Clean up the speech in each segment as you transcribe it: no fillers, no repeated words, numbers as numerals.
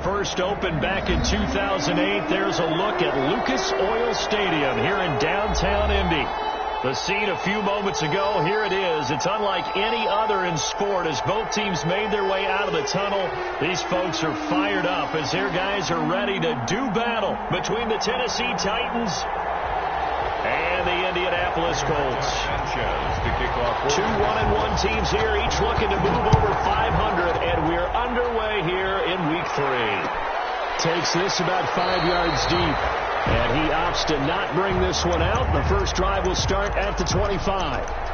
First opened back in 2008. There's a look at Lucas Oil Stadium here in downtown Indy. The scene a few moments ago, here it is. It's unlike any other in sport as both teams made their way out of the tunnel. These folks are fired up as their guys are ready to do battle between the Tennessee Titans and the Indianapolis Colts. 2 1-1 teams here, each looking to move over 500, and we're underway here in Week 3. Takes this about 5 yards deep. And he opts to not bring this one out. The first drive will start at the 25.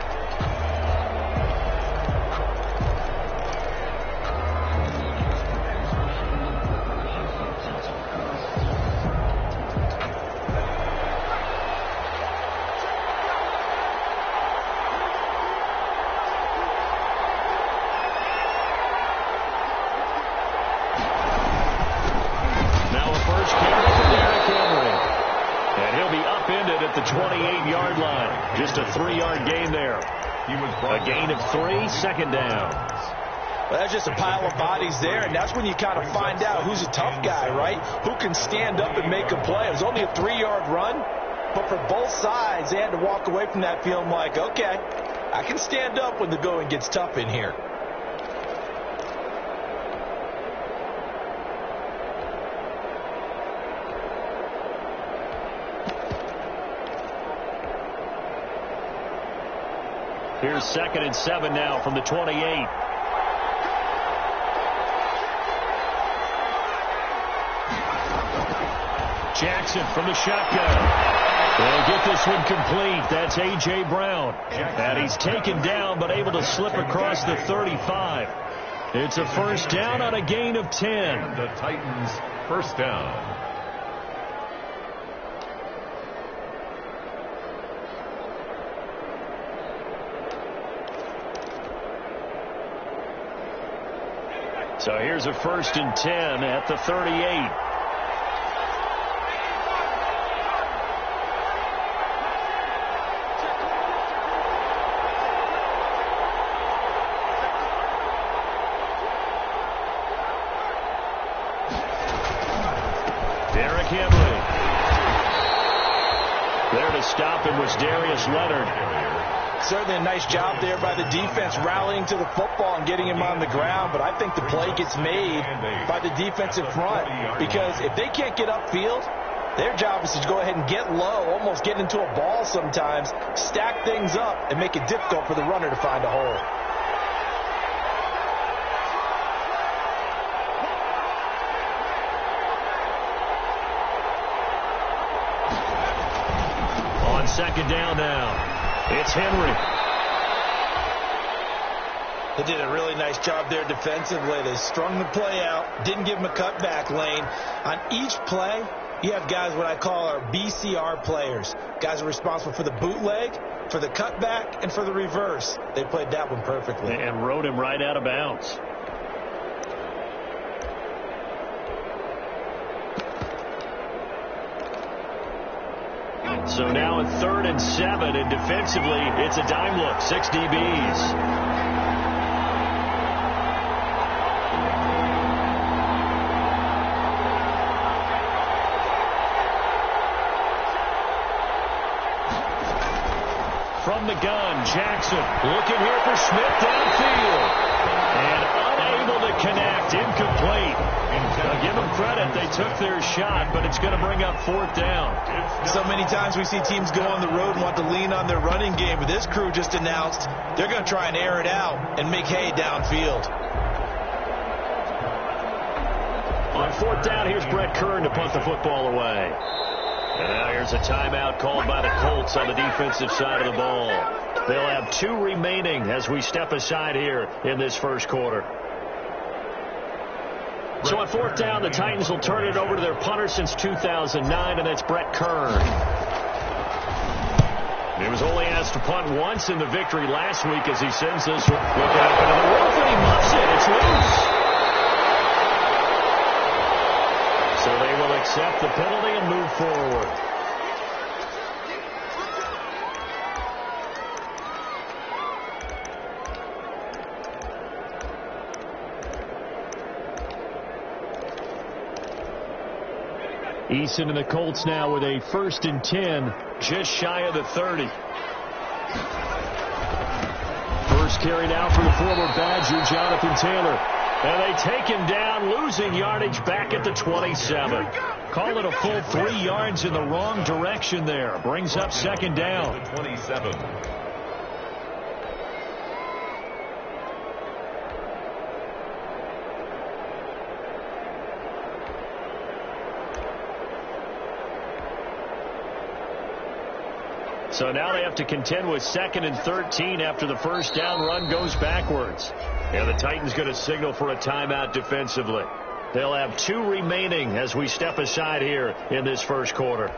The 28-yard line. Just a 3-yard gain there. A gain of 3, second down. Well, that's just a pile of bodies there, and that's when you kind of find out who's a tough guy, right? Who can stand up and make a play. It was only a 3-yard run, but for both sides, they had to walk away from that feeling like, okay, I can stand up when the going gets tough in here. Here's 2nd and 7 now from the 28. Jackson from the shotgun. They'll get this one complete. That's A.J. Brown. And he's taken down but able to slip across the 35. It's a first down on a gain of 10. The Titans first down. So here's a 1st and 10 at the 38. Derrick Henry. There to stop him was Darius Leonard. Certainly a nice job there by the defense rallying to the football and getting him on the ground, but I think the play gets made by the defensive front because if they can't get upfield, their job is to go ahead and get low, almost get into a ball sometimes, stack things up, and make it difficult for the runner to find a hole. On 2nd down now. It's Henry. They did a really nice job there defensively. They strung the play out, didn't give him a cutback lane. On each play, you have guys what I call our BCR players. Guys are responsible for the bootleg, for the cutback, and for the reverse. They played that one perfectly. And rode him right out of bounds. So now at 3rd and 7, and defensively, it's a dime look. 6 DBs. From the gun, Jackson looking here for Smith downfield. And unable to connect, incomplete. Now give them credit, they took their shot, but it's going to bring up 4th down. So many times we see teams go on the road and want to lean on their running game, but this crew just announced they're going to try and air it out and make hay downfield. On 4th down, here's Brett Kern to punt the football away. And now here's a timeout called by the Colts on the defensive side of the ball. They'll have 2 remaining as we step aside here in this first quarter. So on 4th down, the Titans will turn it over to their punter since 2009, and that's Brett Kern. He was only asked to punt once in the victory last week as he sends this one looking up into the roof, and he muffs it. It's loose. So they will accept the penalty and move forward. Eason and the Colts now with a 1st and 10, just shy of the 30. First carry now for the former Badger, Jonathan Taylor. And they take him down, losing yardage back at the 27. Call it a full 3 yards in the wrong direction there. Brings up 2nd down. 27. So now they have to contend with 2nd and 13 after the first down run goes backwards. And the Titans going to signal for a timeout defensively. They'll have 2 remaining as we step aside here in this first quarter.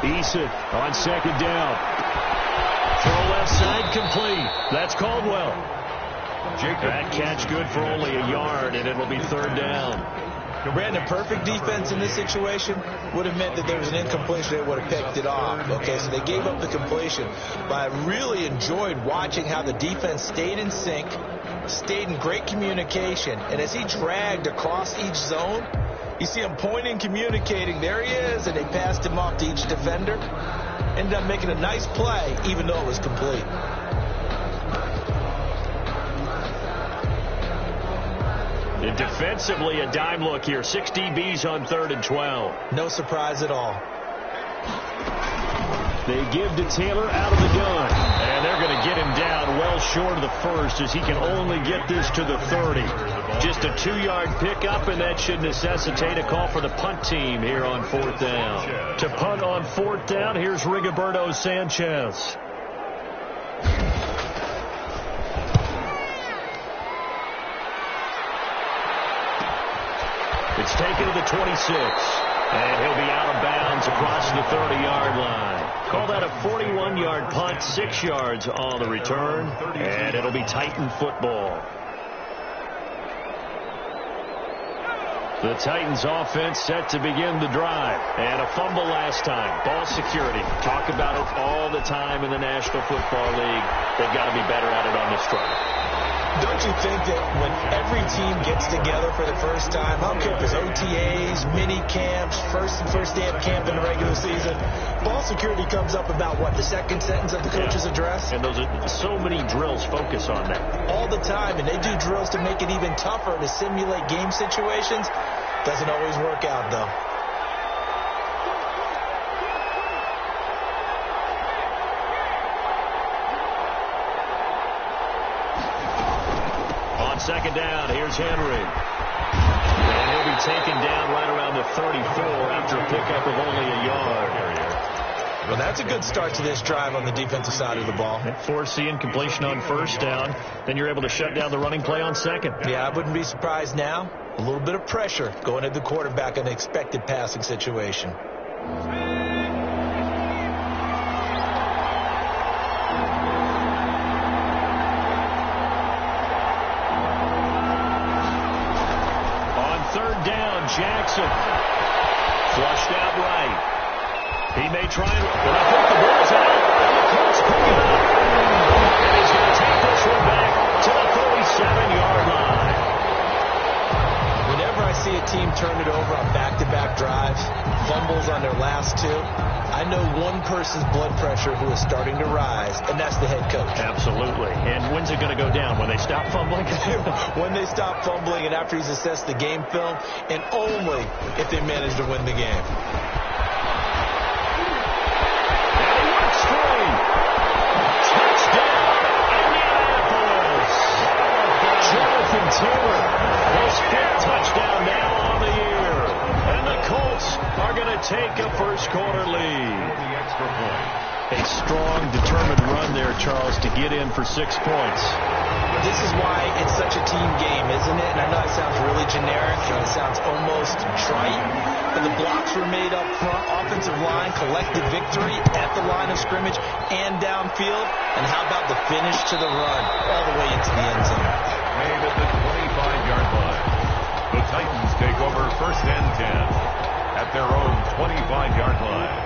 Eason on 2nd down. Throw left side complete. That's Caldwell. That catch good for only a yard, and it'll be 3rd down. Brandon, perfect defense in this situation would have meant that there was an incompletion. They would have picked it off. Okay, so they gave up the completion. But I really enjoyed watching how the defense stayed in sync, stayed in great communication. And as he dragged across each zone, you see him pointing, communicating. There he is, and they passed him off to each defender. Ended up making a nice play, even though it was complete. And defensively, a dime look here. 6 DBs on 3rd and 12. No surprise at all. They give to Taylor out of the gun. And they're going to get him down well short of the 1st as he can only get this to the 30. Just a 2-yard pickup, and that should necessitate a call for the punt team here on 4th down. To punt on 4th down, here's Rigoberto Sanchez. It's taken to the 26. And he'll be out of bounds across the 30-yard line. Call that a 41-yard punt, 6 yards on the return, and it'll be Titan football. The Titans offense set to begin the drive. And a fumble last time. Ball security. Talk about it all the time in the National Football League. They've got to be better at it on this drive. Don't you think that when every team gets together for the first time, I don't care if it's OTAs, mini camps, first day of camp in the regular season, ball security comes up about what, the 2nd sentence of the coach's address? And those are so many drills focus on that. All the time, and they do drills to make it even tougher to simulate game situations. Doesn't always work out, though. On 2nd down, here's Henry. And he'll be taken down right around the 34 after a pickup of only a yard. Well, that's a good start to this drive on the defensive side of the ball. Forcing incompletion on 1st down. Then you're able to shut down the running play on 2nd. Yeah, I wouldn't be surprised now. A little bit of pressure going at the quarterback in an expected passing situation. On 3rd down, Jackson. Flushed out right. He may try and... But I think the ball's out. And the Colts pick it up. And he's going to take this one back to the 37-yard line. Whenever I see a team turn it over on back-to-back drives, fumbles on their last 2, I know one person's blood pressure who is starting to rise, and that's the head coach. Absolutely. And when's it going to go down? When they stop fumbling? When they stop fumbling and after he's assessed the game film, and only if they manage to win the game. Taylor, his 5th touchdown now on the year. And the Colts are going to take a first quarter lead. A strong, determined run there, Charles, to get in for 6 points. This is why it's such a team game, isn't it? And I know it sounds really generic, and it sounds almost trite, but the blocks were made up front, offensive line, collective victory at the line of scrimmage and downfield. And how about the finish to the run all the way into the end zone? Made at the 25-yard line. The Titans take over First and 10 at their own 25-yard line.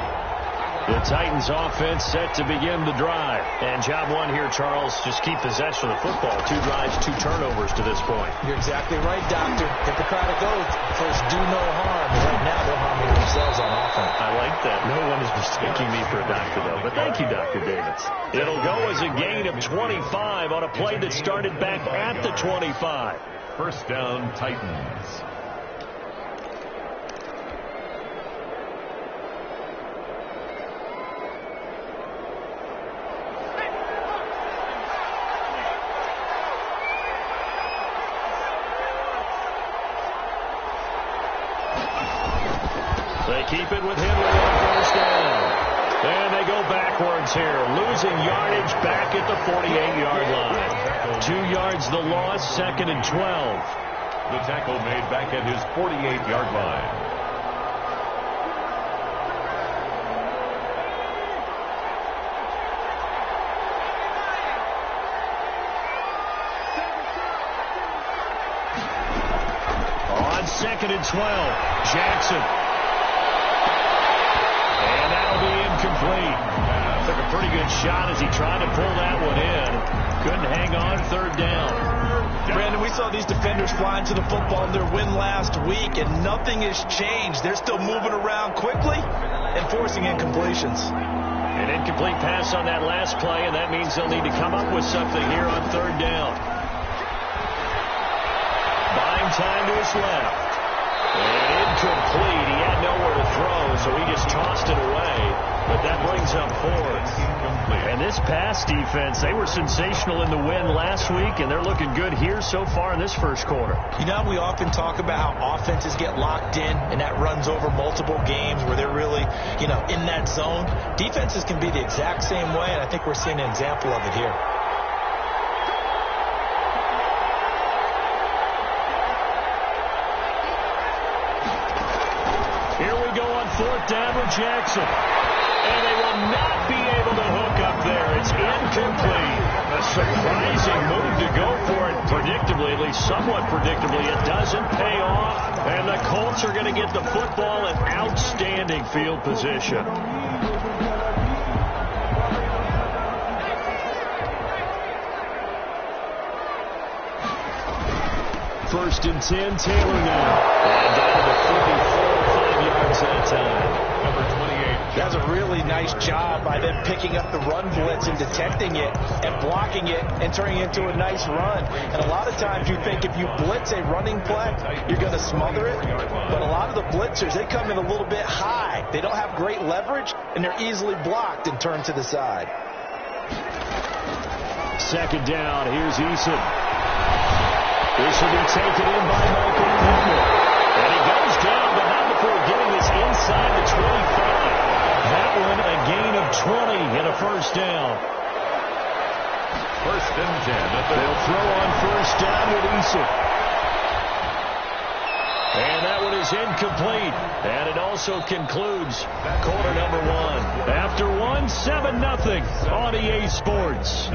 The Titans offense set to begin the drive. And job one here, Charles, just keep possession of the football. 2 drives, 2 turnovers to this point. You're exactly right, Doctor. Hippocratic oath. First, do no harm. Right now, they're harming themselves on offense. I like that. No one is mistaking me for a doctor, though. But thank you, Dr. Davis. It'll go as a gain of 25 on a play that started back at the 25. First down, Titans. They keep it with Henry on first down. And they go backwards here, losing yardage back at the 48-yard line. 2 yards the loss, 2nd and 12. The tackle made back at his 48-yard line. On 2nd and 12, Jackson. And that'll be incomplete. Took a pretty good shot as he tried to pull that one in. Couldn't hang on, 3rd down. Brandon, we saw these defenders flying to the football in their win last week, and nothing has changed. They're still moving around quickly and forcing incompletions. An incomplete pass on that last play, and that means they'll need to come up with something here on 3rd down. Buying time to his left. And incomplete. He had nowhere to throw, so he just tossed it away. But that brings up 4th. And this pass defense, they were sensational in the win last week, and they're looking good here so far in this first quarter. You know, we often talk about how offenses get locked in, and that runs over multiple games where they're really, in that zone. Defenses can be the exact same way, and I think we're seeing an example of it here. Here we go on 4th down with Jackson. And they will not be able to hook up there. It's incomplete. A surprising move to go for it predictably, at least somewhat predictably. It doesn't pay off. And the Colts are going to get the football in outstanding field position. First and 10, Taylor now. And down to 44, 5 yards that time. Number 28. That's a really nice job by them picking up the run blitz and detecting it and blocking it and turning it into a nice run. And a lot of times you think if you blitz a running play, you're going to smother it. But a lot of the blitzers, they come in a little bit high. They don't have great leverage, and they're easily blocked and turned to the side. 2nd down. Here's Eason. This will be taken in by Michael Pittman. And he goes down, but not before getting this inside the 25. That one a gain of 20 and a first down. First and 10. They'll throw on first down with Eason. And that one is incomplete. And it also concludes quarter number 1. After 1, 7-0 on EA Sports.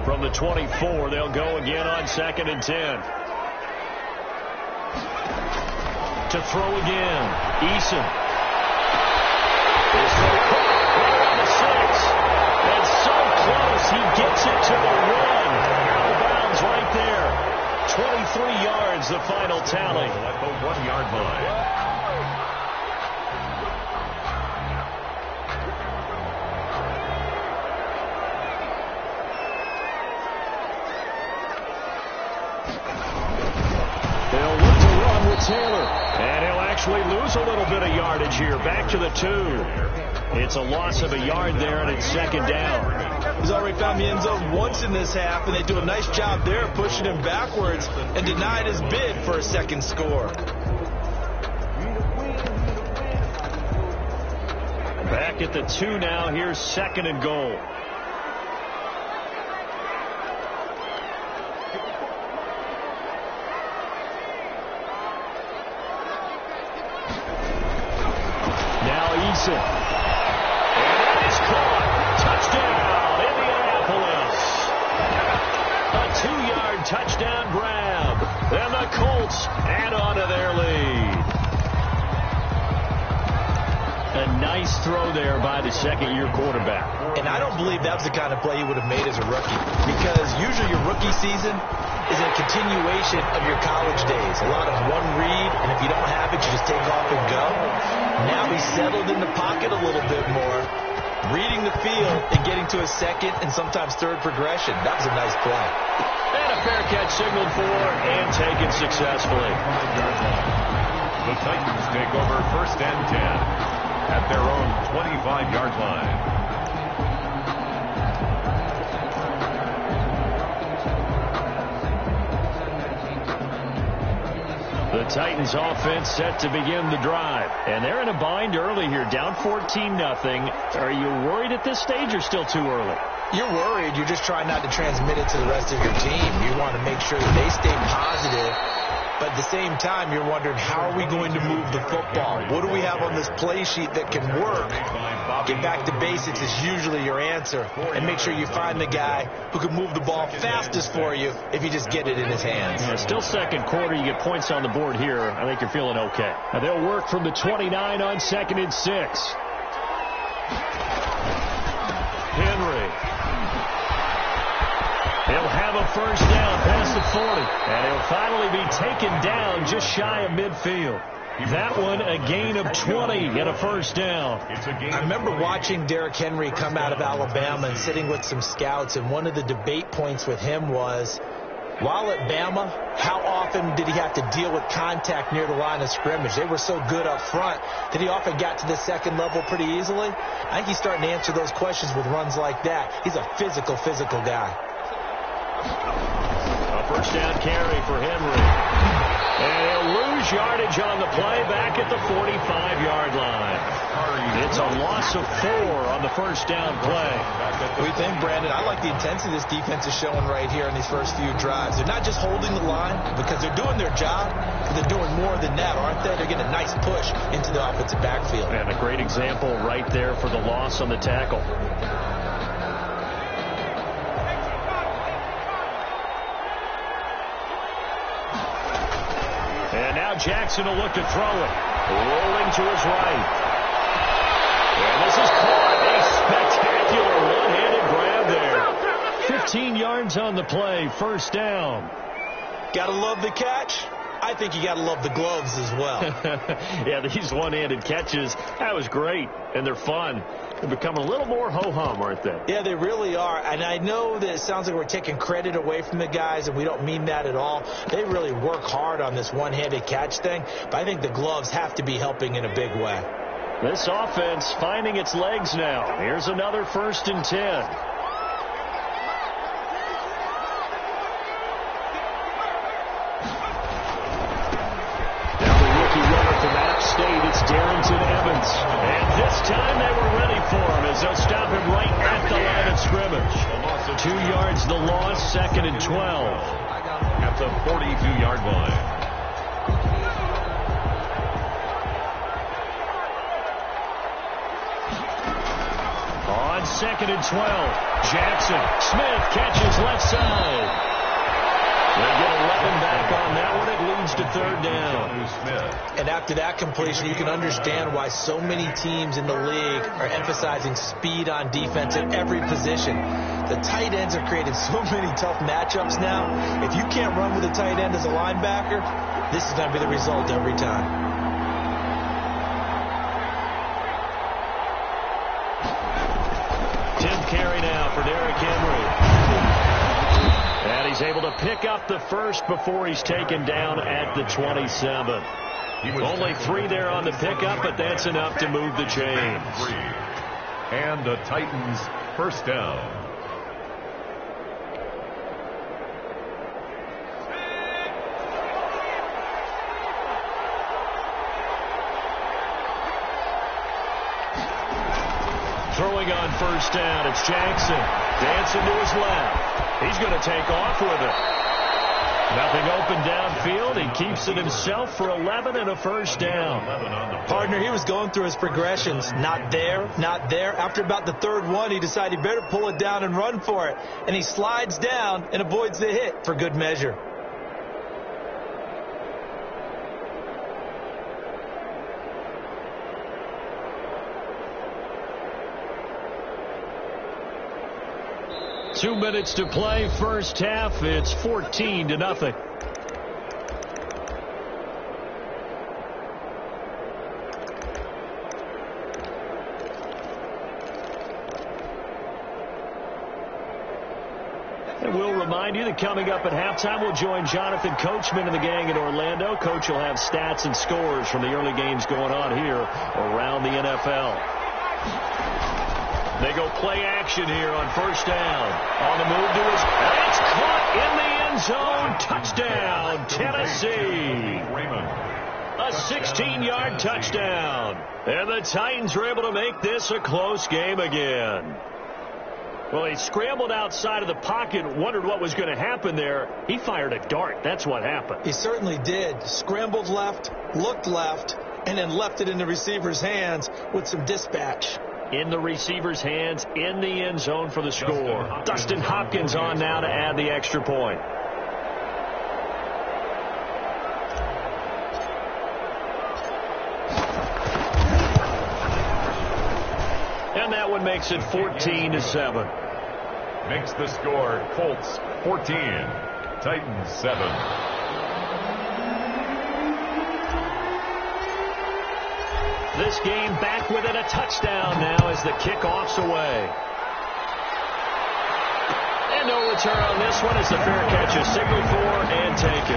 From the 24, they'll go again on 2nd and 10. To throw again, Eason. Is right on the 6. And so close, he gets it to the 1. Out of bounds right there. 23 yards, the final tally. At the 1-yard line. They'll look to run with Taylor. And he'll actually lose a little bit of yardage here. Back to the 2. It's a loss of a yard there, and it's 2nd down. He's already found the end zone once in this half, and they do a nice job there pushing him backwards and denied his bid for a second score. Back at the 2 now. Here's 2nd and goal. And that is caught. Touchdown, Indianapolis. A 2-yard touchdown grab. And the Colts add on to their lead. A nice throw there by the second-year quarterback. And I don't believe that was the kind of play he would have made as a rookie, because usually your rookie season is a continuation of your college days. A lot of one read, and if you don't have it, you just take off and go. Now he's settled in the pocket a little bit more, reading the field and getting to a second and sometimes third progression. That was a nice play. And a fair catch signaled for and taken successfully. The Titans take over 1st and 10 at their own 25-yard line. The Titans offense set to begin the drive. And they're in a bind early here, down 14-0. Are you worried at this stage or still too early? You're worried. You're just trying not to transmit it to the rest of your team. You want to make sure that they stay positive. But at the same time, you're wondering, how are we going to move the football? What do we have on this play sheet that can work? Get back to basics is usually your answer. And make sure you find the guy who can move the ball fastest for you if you just get it in his hands. Yeah, still second quarter. You get points on the board here. I think you're feeling okay. Now they'll work from the 29 on 2nd and 6. Henry. He'll have a first down past the 40. And he'll finally be taken down just shy of midfield. That one a gain of 20 and a first down. I remember watching Derrick Henry come out of Alabama and sitting with some scouts, and one of the debate points with him was, while at Bama, how often did he have to deal with contact near the line of scrimmage? They were so good up front that he often got to the second level pretty easily. I think he's starting to answer those questions with runs like that. He's a physical guy. A first down carry for Henry. And he'll lose yardage on the play back at the 45-yard line. It's a loss of 4 on the first down play. What do you think, Brandon? I like the intensity this defense is showing right here in these first few drives. They're not just holding the line because they're doing their job, but they're doing more than that, aren't they? They're getting a nice push into the offensive backfield. And a great example right there for the loss on the tackle. And now Jackson will look to throw it. Rolling to his right. And this is caught. A spectacular one-handed grab there. 15 yards on the play. First down. Gotta love the catch. I think you gotta love the gloves as well. Yeah, these one-handed catches, that was great. And they're fun. They've become a little more ho-hum, aren't they? Yeah, they really are. And I know that it sounds like we're taking credit away from the guys, and we don't mean that at all. They really work hard on this one-handed catch thing, but I think the gloves have to be helping in a big way. This offense finding its legs now. Here's another 1st and 10. It's Darrington Evans. And this time they were ready for him as they'll stop him right at the line of scrimmage. 2 yards the loss, 2nd and 12. At the 42-yard line. On 2nd and 12, Jackson. Smith catches left side. They get 11 back on that one. It leads to 3rd down. And after that completion, you can understand why so many teams in the league are emphasizing speed on defense at every position. The tight ends are creating so many tough matchups now. If you can't run with a tight end as a linebacker, this is going to be the result every time. Carry now for Derrick Henry. And he's able to pick up the first before he's taken down at the 27. Only 3 there on the pickup, but that's enough to move the chains. And the Titans first down. Throwing on first down, it's Jackson. Dancing to his left. He's going to take off with it. Nothing open downfield. He keeps it himself for 11 and a first down. Partner, he was going through his progressions. Not there, not there. After about the third one, he decided he better pull it down and run for it. And he slides down and avoids the hit for good measure. Two minutes to play, first half. It's 14-0. And we'll remind you that coming up at halftime, we'll join Jonathan Coachman and the gang in Orlando. Coach will have stats and scores from the early games going on here around the NFL. They go play action here on first down. On the move to his... And it's caught in the end zone. Touchdown, Tennessee. A 16-yard touchdown. And the Titans were able to make this a close game again. Well, he scrambled outside of the pocket, wondered what was going to happen there. He fired a dart. That's what happened. He certainly did. Scrambled left, looked left, and then left it in the receiver's hands with some dispatch. In the receiver's hands, in the end zone for the score. Dustin Hopkins on now to add the extra point. And that one makes it 14-7. Makes the score Colts 14, Titans 7. This game back within a touchdown now as the kickoff's away. And no return on this one as the fair catch is signaled for and taken.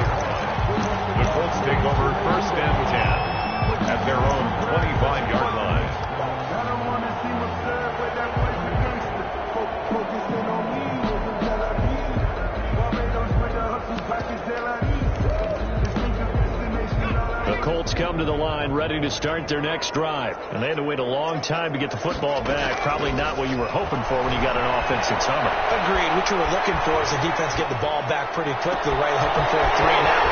The Colts take over first and 10 at their own 25-yard line. The Colts come to the line ready to start their next drive. And they had to wait a long time to get the football back. Probably not what you were hoping for when you got an offense in summer. Agreed. What you were looking for is the defense get the ball back pretty quickly, right? Hoping for a 3 and out.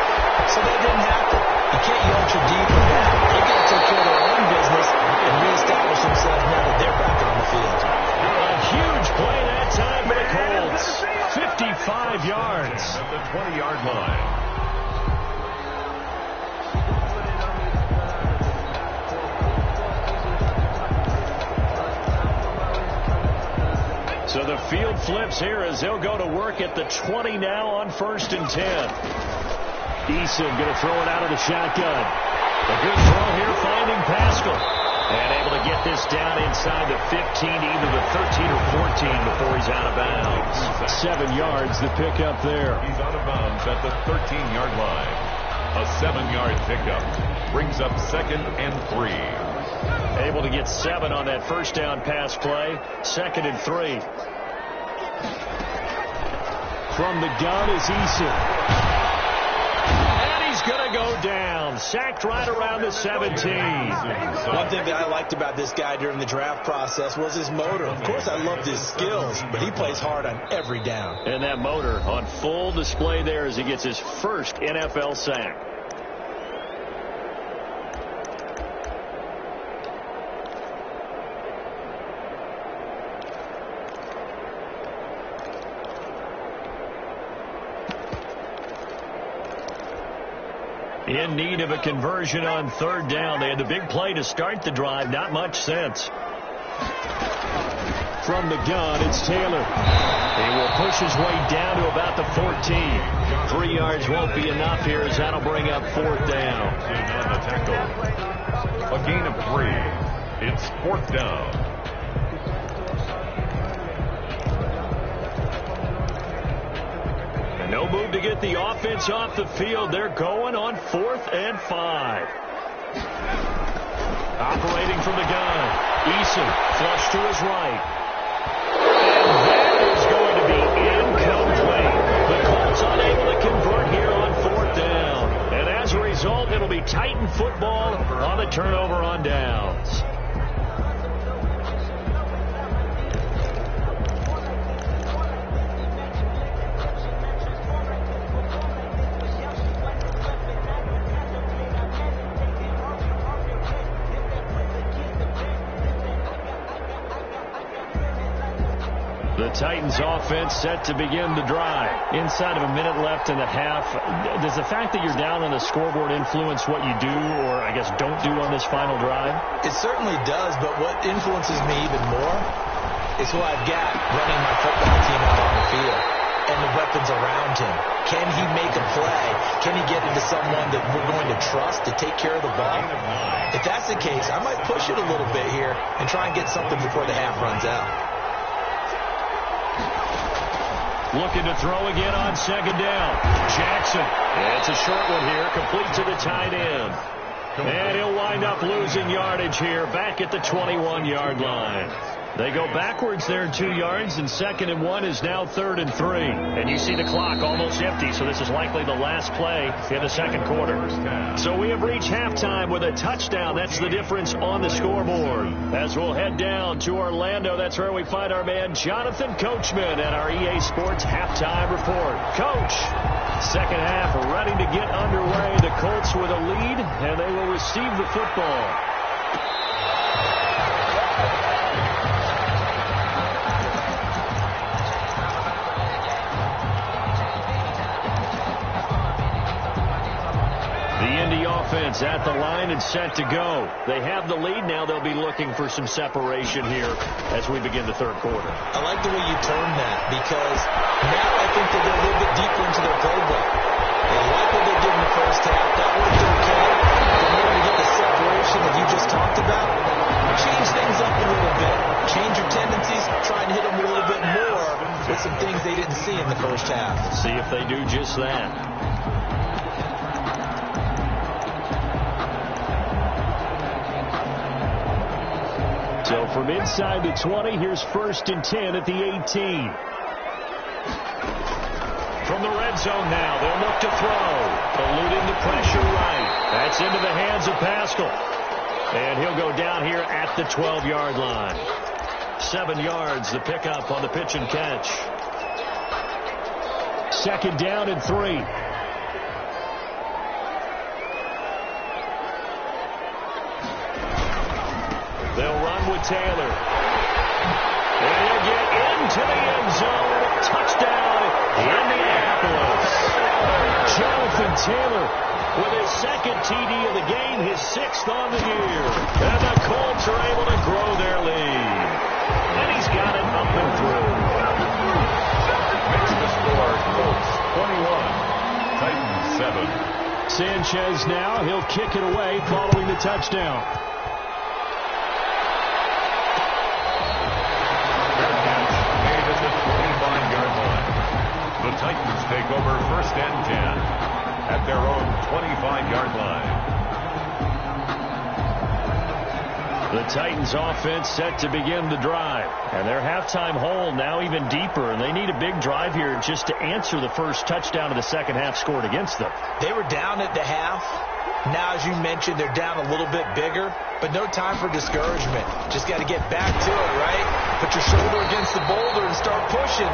So that didn't happen. You can't yell your deep with that. They got to take care of their own business and reestablish themselves now that they're back on the field. A huge play that time for the Colts. 55 yards. At the 20-yard line. So the field flips here as they'll go to work at the 20 now on first and 10. Eason going to throw it out of the shotgun. A good throw here finding Pascal. And able to get this down inside the 15, either the 13 or 14 before he's out of bounds. 7 yards the pickup there. He's out of bounds at the 13-yard line. A 7-yard pickup brings up second and 3. Able to get 7 on that first down pass play. Second and 3. From the gun is Eason. And he's going to go down. Sacked right around the 17. One thing that I liked about this guy during the draft process was his motor. Of course, I loved his skills, but he plays hard on every down. And that motor on full display there as he gets his first NFL sack. In need of a conversion on third down. They had the big play to start the drive. Not much sense. From the gun, it's Taylor. He will push his way down to about the 14. 3 yards won't be enough here as that'll bring up fourth down. On the tackle. A gain of 3. It's fourth down. No move to get the offense off the field. They're going on 4th and 5. Operating from the gun. Eason flush to his right. And that is going to be incomplete. The Colts unable to convert here on 4th down. And as a result, it'll be Titan football on the turnover on downs. Titans offense set to begin the drive. Inside of a minute left in the half, does the fact that you're down on the scoreboard influence what you do, or I guess don't do on this final drive? It certainly does, but what influences me even more is who I've got running my football team out on the field and the weapons around him. Can he make a play? Can he get into someone that we're going to trust to take care of the ball? If that's the case, I might push it a little bit here and try and get something before the half runs out. Looking to throw again on second down. Jackson. It's a short one here, complete to the tight end. And he'll wind up losing yardage here, back at the 21-yard line. They go backwards there 2 yards, and 2nd and 1 is now 3rd and 3. And you see the clock almost empty, so this is likely the last play in the second quarter. So we have reached halftime with a touchdown. That's the difference on the scoreboard. As we'll head down to Orlando, that's where we find our man Jonathan Coachman at our EA Sports Halftime Report. Coach, second half ready to get underway. The Colts with a lead, and they will receive the football. Offense at the line and set to go. They have the lead now. They'll be looking for some separation here as we begin the third quarter. I like the way you turned that, because now I think they'll get a little bit deeper into their playbook. They like what they did in the first half. That worked okay. But in order to get the separation that you just talked about, change things up a little bit. Change your tendencies. Try and hit them a little bit more with some things they didn't see in the first half. See if they do just that. So from inside the 20, here's 1st and 10 at the 18. From the red zone now, they'll look to throw. Eluding the pressure right. That's into the hands of Pascal. And he'll go down here at the 12-yard line. 7 yards, the pickup on the pitch and catch. 2nd down and 3. They'll run with Taylor. And he'll get into the end zone. Touchdown, Indianapolis. Jonathan Taylor with his 2nd TD of the game, his 6th on the year. And the Colts are able to grow their lead. And he's got it up and through. Makes the score Colts 21, Titans 7. Sanchez now, he'll kick it away following the touchdown. The Titans take over 1st and 10 at their own 25-yard line. The Titans offense set to begin the drive. And their halftime hole now even deeper. And they need a big drive here just to answer the first touchdown of the second half scored against them. They were down at the half. Now, as you mentioned, they're down a little bit bigger, but no time for discouragement. Just got to get back to it, right? Put your shoulder against the boulder and start pushing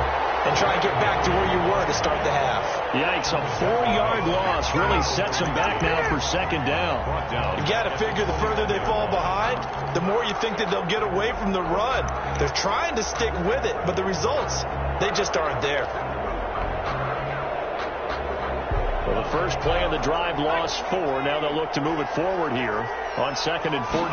and try and get back to where you were to start the half. Yikes, a 4-yard loss really sets them back now for 2nd down. You got to figure the further they fall behind, the more you think that they'll get away from the run. They're trying to stick with it, but the results, they just aren't there. Well, the first play of the drive lost 4. Now they'll look to move it forward here on 2nd and 14.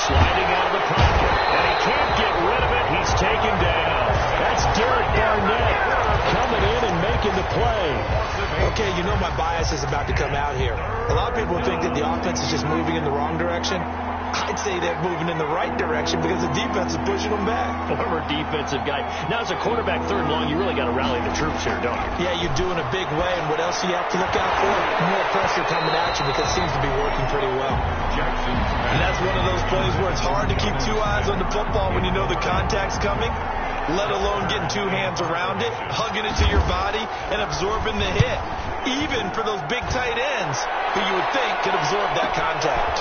Sliding out of the pocket, and he can't get rid of it. He's taken down. That's Derek Barnett coming in and making the play. Okay, you know my bias is about to come out here. A lot of people think that the offense is just moving in the wrong direction. I'd say they're moving in the right direction because the defense is pushing them back. Former defensive guy. Now, as a quarterback 3rd and long, you really got to rally the troops here, don't you? Yeah, you're doing a big way, and what else do you have to look out for? More pressure coming at you because it seems to be working pretty well. And that's one of those plays where it's hard to keep 2 eyes on the football when you know the contact's coming, let alone getting 2 hands around it, hugging it to your body, and absorbing the hit. Even for those big tight ends who you would think could absorb that contact.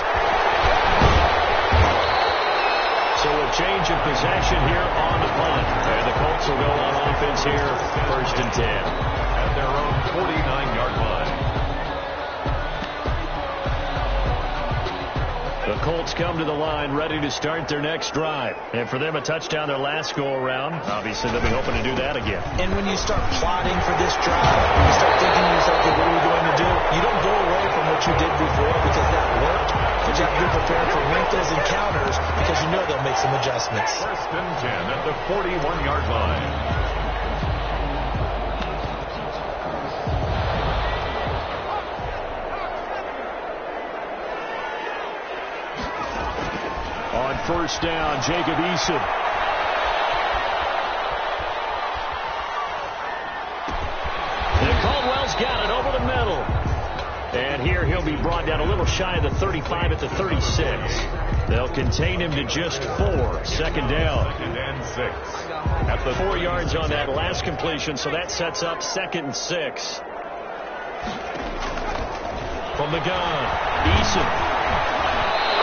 So a change of possession here on the punt. And the Colts will go on offense here, 1st and 10. At their own 49-yard line. The Colts come to the line ready to start their next drive. And for them, a touchdown their last go-around. Obviously, they'll be hoping to do that again. And when you start plotting for this drive, when you start thinking to yourself, okay, what are we going to do? You don't go away from what you did before because that worked. But you have to be prepared for wrinkles and counters because you know they'll make some adjustments. First and 10 at the 41-yard line. On first down, Jacob Eason. And Caldwell's got it over the middle. And here he'll be brought down a little shy of the 35 at the 36. They'll contain him to just 4. Second down. Second and 6. At the 4 yards on that last completion, so that sets up 2nd and 6. From the gun, Eason.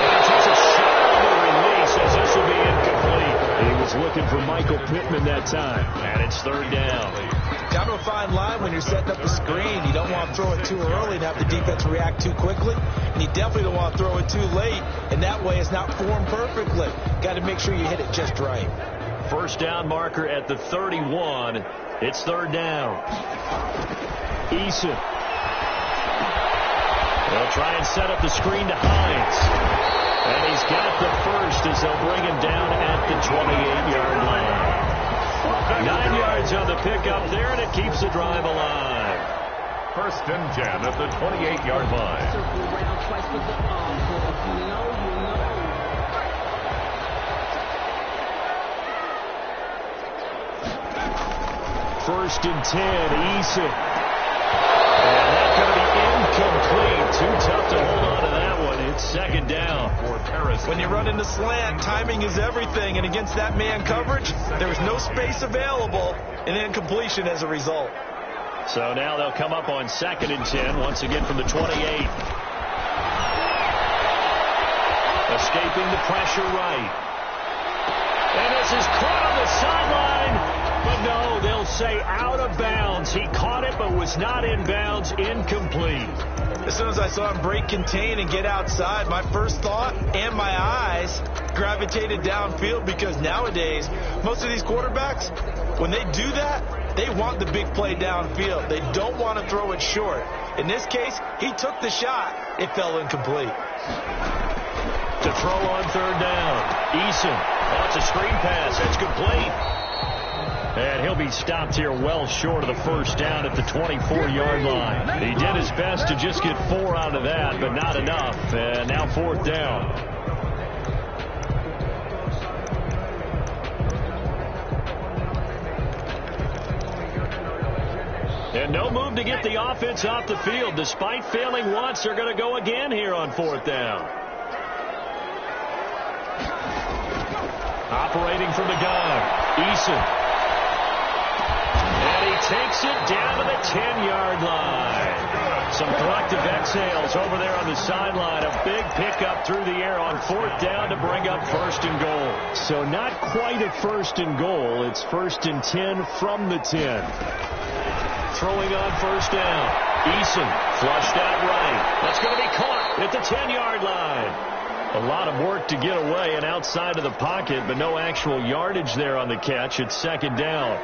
And takes a shot on the release as this will be incomplete. He was looking for Michael Pittman that time. And it's 3rd down. Down to a fine line when you're setting up a screen. You don't want to throw it too early and have the defense react too quickly. And you definitely don't want to throw it too late. And that way it's not formed perfectly. Got to make sure you hit it just right. First down marker at the 31. It's 3rd down. Eason. They'll try and set up the screen to Hines. And he's got the first as they'll bring him down at the 28-yard line. 9 yards on the pickup there, and it keeps the drive alive. First and 10 at the 28-yard line. First and 10, Eason. And that's going to be incomplete. Too tough to hold on to that one. It's 2nd down. When you run into slant, timing is everything. And against that man coverage, there was no space available, and incompletion as a result. So now they'll come up on 2nd and 10, once again from the 28. Escaping the pressure right. And this is caught on the sideline. But no, they'll say out of bounds. He caught it but was not in bounds. Incomplete. As soon as I saw him break contain and get outside, my first thought and my eyes gravitated downfield because nowadays, most of these quarterbacks, when they do that, they want the big play downfield. They don't want to throw it short. In this case, he took the shot. It fell incomplete. To throw on 3rd down. Eason. Oh, it's a screen pass. It's complete. And he'll be stopped here well short of the first down at the 24-yard line. He did his best to just get 4 out of that, but not enough. And now 4th down. And no move to get the offense off the field. Despite failing once, they're going to go again here on 4th down. Operating from the gun, Eason. And he takes it down to the 10-yard line. Some collective exhales over there on the sideline. A big pickup through the air on 4th down to bring up 1st and goal. So not quite a 1st and goal. It's 1st and 10 from the 10. Throwing on 1st down. Eason flushed out right. That's going to be caught at the 10-yard line. A lot of work to get away and outside of the pocket, but no actual yardage there on the catch. It's 2nd down.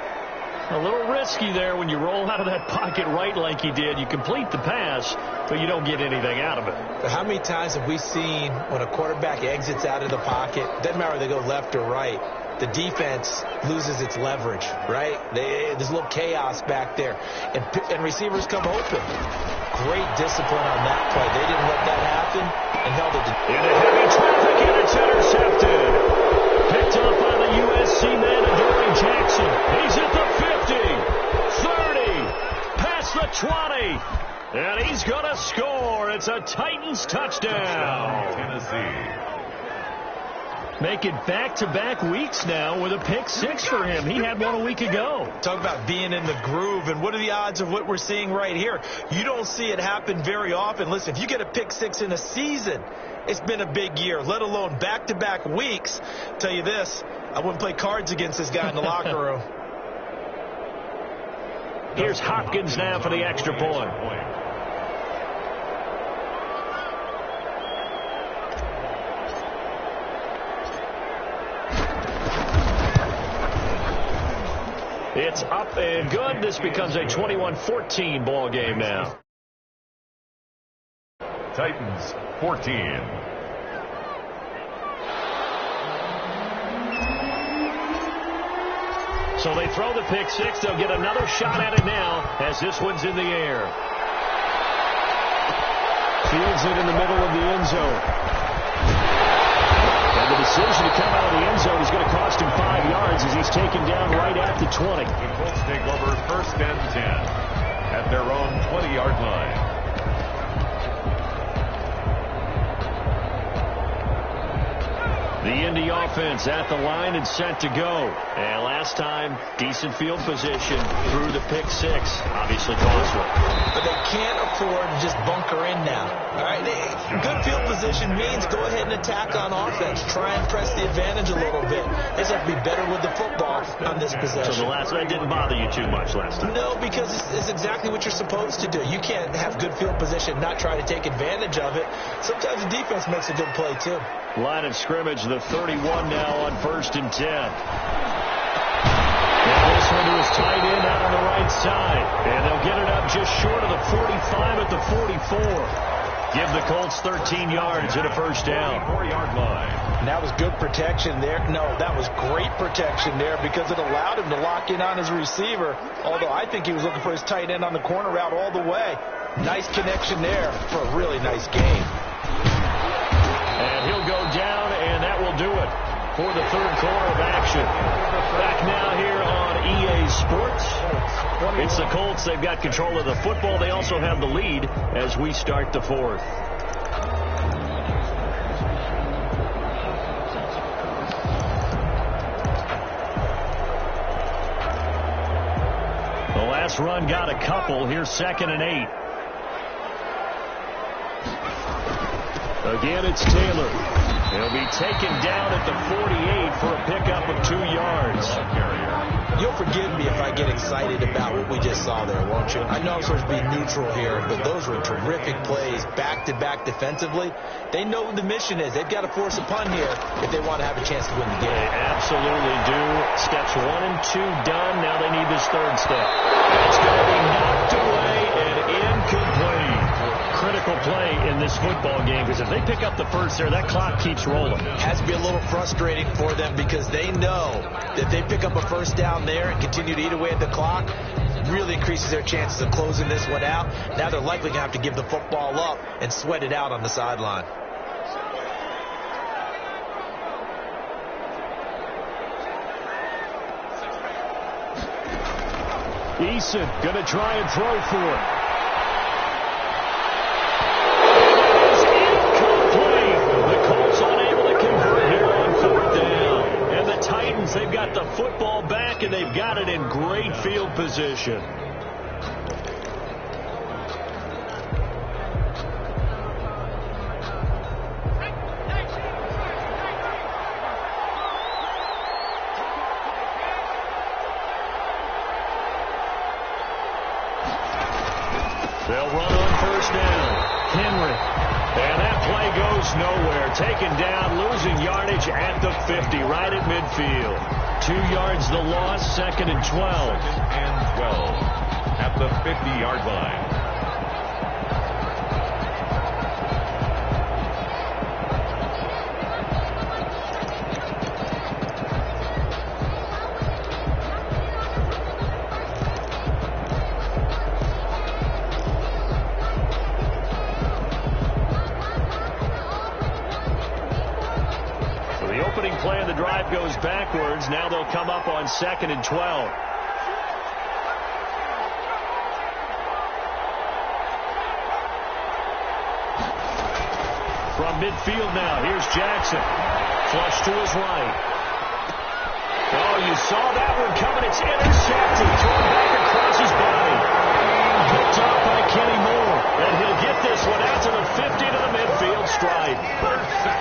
A little risky there when you roll out of that pocket right like he did. You complete the pass, but you don't get anything out of it. But how many times have we seen when a quarterback exits out of the pocket, doesn't matter if they go left or right, the defense loses its leverage, right? There's a little chaos back there, and receivers come open. Great discipline on that play. They didn't let that happen and held it. Into heavy traffic, and it's intercepted. Picked up by the USC man, Adoree Jackson. He's at the 50, 30, past the 20, and he's going to score. It's a Titans touchdown. Tennessee. Making back-to-back weeks now with a pick 6 for him. He had one a week ago. Talk about being in the groove, and what are the odds of what we're seeing right here? You don't see it happen very often. Listen, if you get a pick 6 in a season, it's been a big year, let alone back-to-back weeks. I'll tell you this, I wouldn't play cards against this guy in the locker room. Here's Hopkins now for the extra point. It's up and good. This becomes a 21-14 ball game now. Titans 14. So they throw the pick six. They'll get another shot at it now as this one's in the air. Fields it in the middle of the end zone. And the decision to come out of the end zone is going to cost him 5 yards as he's taken down right at the 20. The Colts take over 1st and 10 at their own 20-yard line. The Indy offense at the line and set to go. And last time, decent field position through the pick six. Obviously costly. But they can't afford to just bunker in now. All right, good field position means go ahead and attack on offense. Try and press the advantage a little bit. They just have to be better with the football on this possession. So that didn't bother you too much last time? No, because it's exactly what you're supposed to do. You can't have good field position, not try to take advantage of it. Sometimes the defense makes a good play, too. Line of scrimmage, the 31 now on 1st and 10. And this one to his tight end out on the right side. And they'll get it up just short of the 45 at the 44. Give the Colts 13 yards and a first down. 4-yard line. And that was good protection there. No, that was great protection there because it allowed him to lock in on his receiver. Although I think he was looking for his tight end on the corner route all the way. Nice connection there for a really nice game. And he'll go down, and that will do it for the third quarter of action. Back now here on EA Sports. It's the Colts. They've got control of the football. They also have the lead as we start the fourth. The last run got a couple. Here's 2nd and 8. Again, it's Taylor. He'll be taken down at the 48 for a pickup of 2 yards. You'll forgive me if I get excited about what we just saw there, won't you? I know I'm supposed to be neutral here, but those were terrific plays back-to-back defensively. They know what the mission is. They've got to force a punt here if they want to have a chance to win the game. They absolutely do. Steps 1 and 2 done. Now they need this third step. It's going to be knocked away and incomplete. Critical play in this football game because if they pick up the first there, that clock keeps rolling. Has to be a little frustrating for them because they know that they pick up a first down there and continue to eat away at the clock, really increases their chances of closing this one out. Now they're likely going to have to give the football up and sweat it out on the sideline. Eason going to try and throw for it. They've got the football back, and they've got it in great field position. They'll run on first down. Henry. And that play goes nowhere. Taken down, losing yardage at the 50, right at midfield. 2 yards the loss, 2nd and 12. 2nd and 12 at the 50-yard line. Play of the drive goes backwards. Now they'll come up on 2nd and 12. From midfield now, here's Jackson. Flush to his right. Oh, you saw that one coming. It's intercepted. Thrown back across his body. Picked off by Kenny Moore. And he'll get this one out to the 50 to the midfield stride.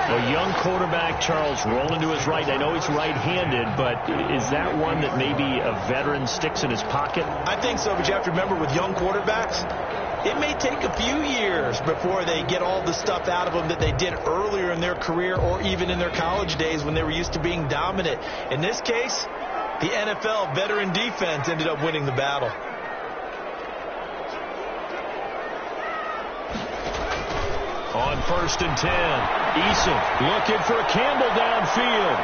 A young quarterback, Charles, rolling to his right. I know he's right-handed, but is that one that maybe a veteran sticks in his pocket? I think so, but you have to remember with young quarterbacks, it may take a few years before they get all the stuff out of them that they did earlier in their career or even in their college days when they were used to being dominant. In this case, The NFL veteran defense ended up winning the battle. On 1st and 10, Eason looking for Campbell downfield.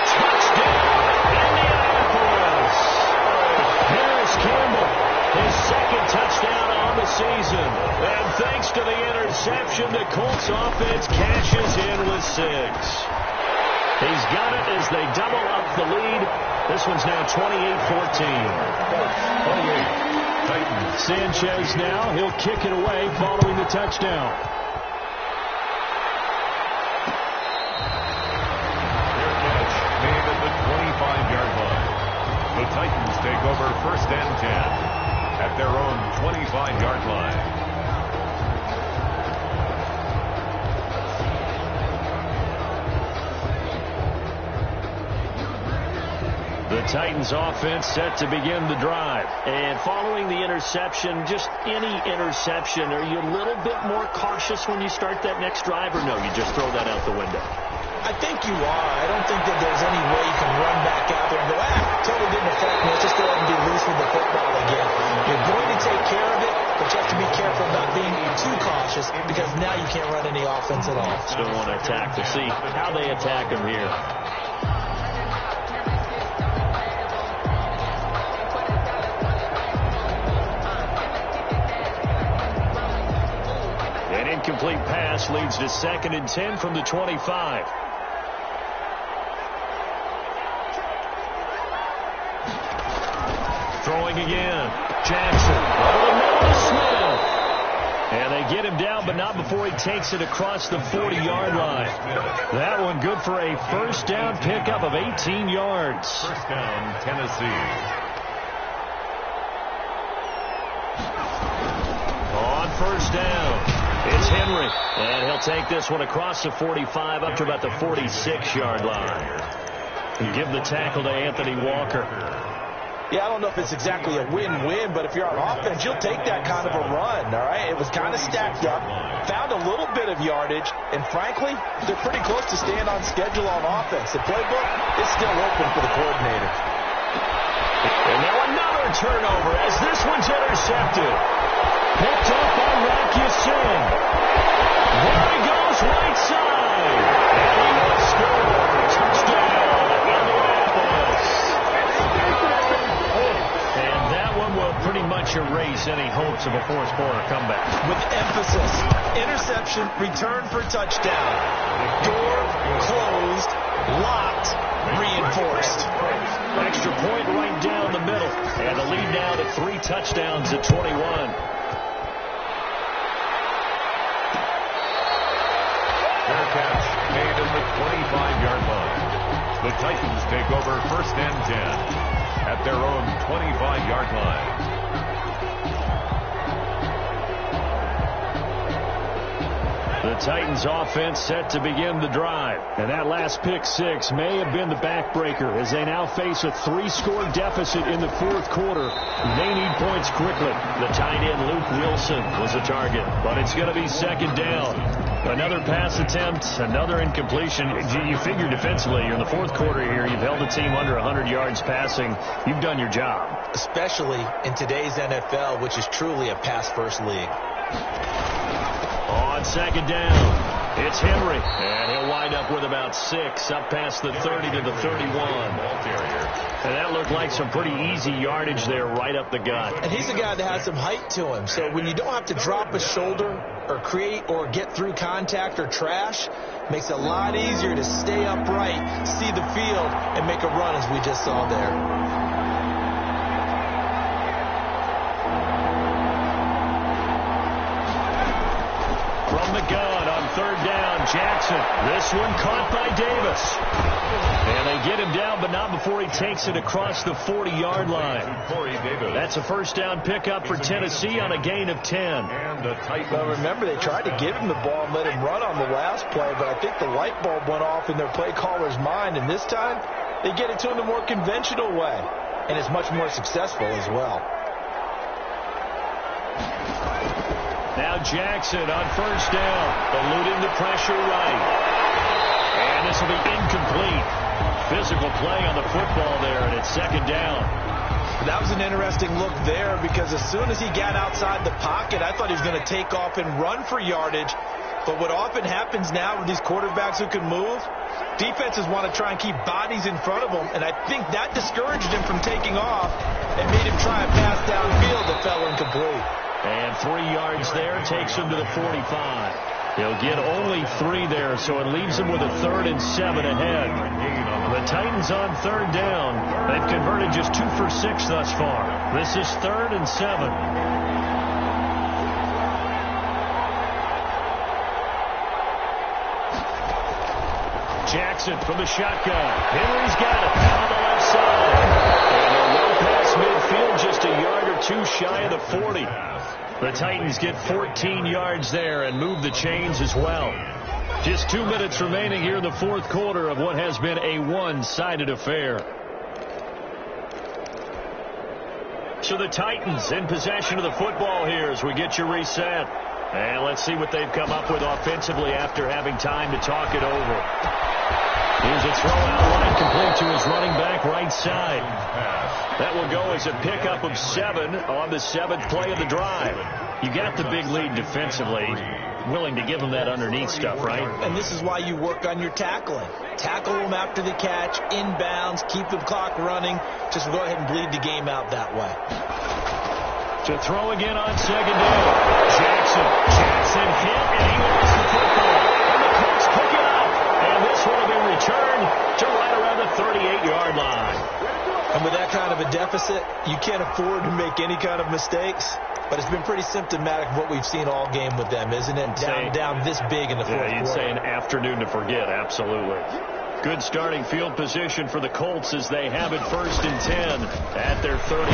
Touchdown, Indianapolis. Harris Campbell, his second touchdown on the season. And thanks to the interception, the Colts offense cashes in with 6. He's got it as they double up the lead. This one's now 28-14. 28. Titans. Sanchez now, he'll kick it away following the touchdown. The Titans take over 1st and 10 at their own 25-yard line. The Titans offense set to begin the drive. And following the interception, just any interception, are you a little bit more cautious when you start that next drive, or no, you just throw that out the window? I think you are. I don't think that there's any way you can run back out there and go, totally didn't affect me. Let's just go ahead and be loose with the football again. You're going to take care of it, but you have to be careful about being too cautious because now you can't run any offense at all. Still want to attack to see how they attack him here. An incomplete pass leads to 2nd and 10 from the 25. Throwing again. Jackson. Over the middle to Smith. And they get him down, but not before he takes it across the 40-yard line. That one good for a first down pickup of 18 yards. First down, Tennessee. On 1st down, it's Henry. And he'll take this one across the 45 up to about the 46-yard line. And give the tackle to Anthony Walker. Yeah, I don't know if it's exactly a win-win, but if you're on offense, you'll take that kind of a run, all right? It was kind of stacked up, found a little bit of yardage, and frankly, they're pretty close to staying on schedule on offense. The playbook is still open for the coordinator. And now another turnover as this one's intercepted. Picked up by Rakusin. There he goes, right side. And he will score. Touchdown, Indianapolis. And that one will pretty much erase any hopes of a fourth quarter comeback. With emphasis, interception, return for touchdown. Door closed, locked, reinforced. Extra point right down the middle. And the lead now to 3 touchdowns at 21. Fair catch made at the 25-yard line. The Titans take over 1st and 10 at their own 25-yard line. The Titans offense set to begin the drive. And that last pick 6 may have been the backbreaker as they now face a 3-score deficit in the 4th quarter. They need points quickly. The tight end Luke Wilson was a target, but it's going to be 2nd down. Another pass attempt, another incompletion. You figure defensively, you're in the 4th quarter here. You've held the team under 100 yards passing. You've done your job. Especially in today's NFL, which is truly a pass-first league. On 2nd down, it's Henry. And he'll wind up with about 6 up past the 30 to the 31. And that looked like some pretty easy yardage there right up the gut. And he's a guy that has some height to him. So when you don't have to drop a shoulder or create or get through contact or trash, makes it a lot easier to stay upright, see the field, and make a run as we just saw there. From the gun on 3rd down, Jackson. This one caught by Davis. And they get him down, but not before he takes it across the 40-yard line. That's a first down pickup for Tennessee on a gain of 10. Well, remember, they tried to give him the ball and let him run on the last play, but I think the light bulb went off in their play caller's mind, and this time they get it to him the more conventional way, and it's much more successful as well. Now Jackson on 1st down, eluding the pressure right. And this will be incomplete. physical play on the football there, and it's second down. That was an interesting look there because as soon as he got outside the pocket, I thought he was going to take off and run for yardage. But what often happens now with these quarterbacks who can move, defenses want to try and keep bodies in front of them, and I think that discouraged him from taking off and made him try a pass downfield that fell incomplete. And 3 yards there takes him to the 45. He'll get only 3 there, so it leaves him with a 3rd and 7 ahead. The Titans on 3rd down. They've converted just 2 for 6 thus far. This is 3rd and 7. Jackson from the shotgun. Henry's got it on the left side. And a low pass midfield, just a yard or 2 shy of the 40. The Titans get 14 yards there and move the chains as well. Just 2 minutes remaining here in the 4th quarter of what has been a one-sided affair. So the Titans in possession of the football here as we get you reset. And let's see what they've come up with offensively after having time to talk it over. Here's a throw out line complete to his running back right side. That will go as a pickup of 7 on the 7th play of the drive. You got the big lead defensively. Willing to give them that underneath stuff, right? And this is why you work on your tackling. Tackle them after the catch, inbounds, keep the clock running. Just go ahead and bleed the game out that way. To throw again on 2nd down. Jackson hit, and he lost the football. And the Colts pick it up. And this will have been returned to right around the 38-yard line. And with that kind of a deficit, you can't afford to make any kind of mistakes. But it's been pretty symptomatic of what we've seen all game with them, isn't it? Down this big in the 4th quarter. Yeah, you'd say an afternoon to forget, absolutely. Good starting field position for the Colts as they have it 1st and 10 at their 38.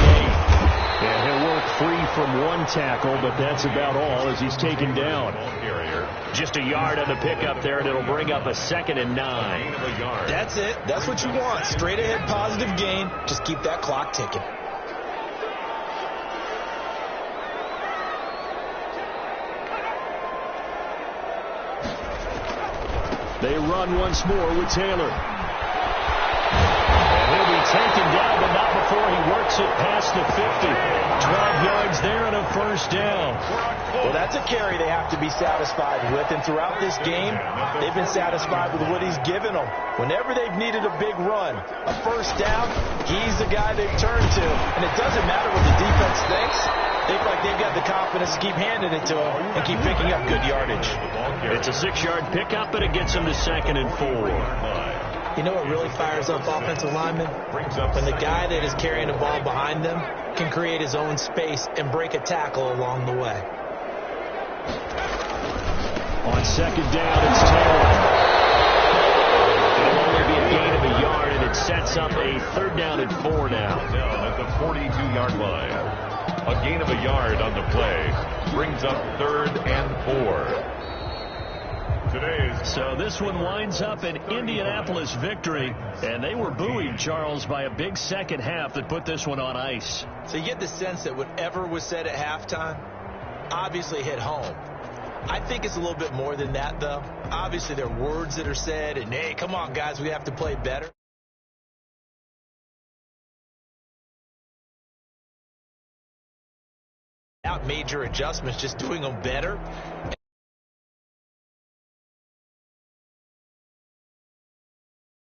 And he'll work free from 1 tackle, but that's about all as he's taken down. Just a yard on the pickup there, and it'll bring up a 2nd and 9. That's it. That's what you want. Straight ahead positive gain. Just keep that clock ticking. They run once more with Taylor. And he'll be taken down, but not before he works it past the 50. 12 yards there and a 1st down. Well, that's a carry they have to be satisfied with. And throughout this game, they've been satisfied with what he's given them. Whenever they've needed a big run, a 1st down, he's the guy they've turned to. And it doesn't matter what the defense thinks. They feel like they've got the confidence to keep handing it to him and keep picking up good yardage. It's a 6-yard pickup, and it gets him to 2nd and 4. You know what really fires up offensive linemen? When the guy that is carrying the ball behind them can create his own space and break a tackle along the way. On 2nd down, it's Taylor. It'll only be a gain of a yard, and it sets up a 3rd down and 4 now. Down at the 42-yard line. A gain of a yard on the play brings up 3rd and 4. So this one winds up an Indianapolis victory, and they were buoyed, Charles, by a big second half that put this one on ice. So you get the sense that whatever was said at halftime obviously hit home. I think it's a little bit more than that, though. Obviously, there are words that are said, and, hey, come on, guys, we have to play better. Out major adjustments, just doing them better.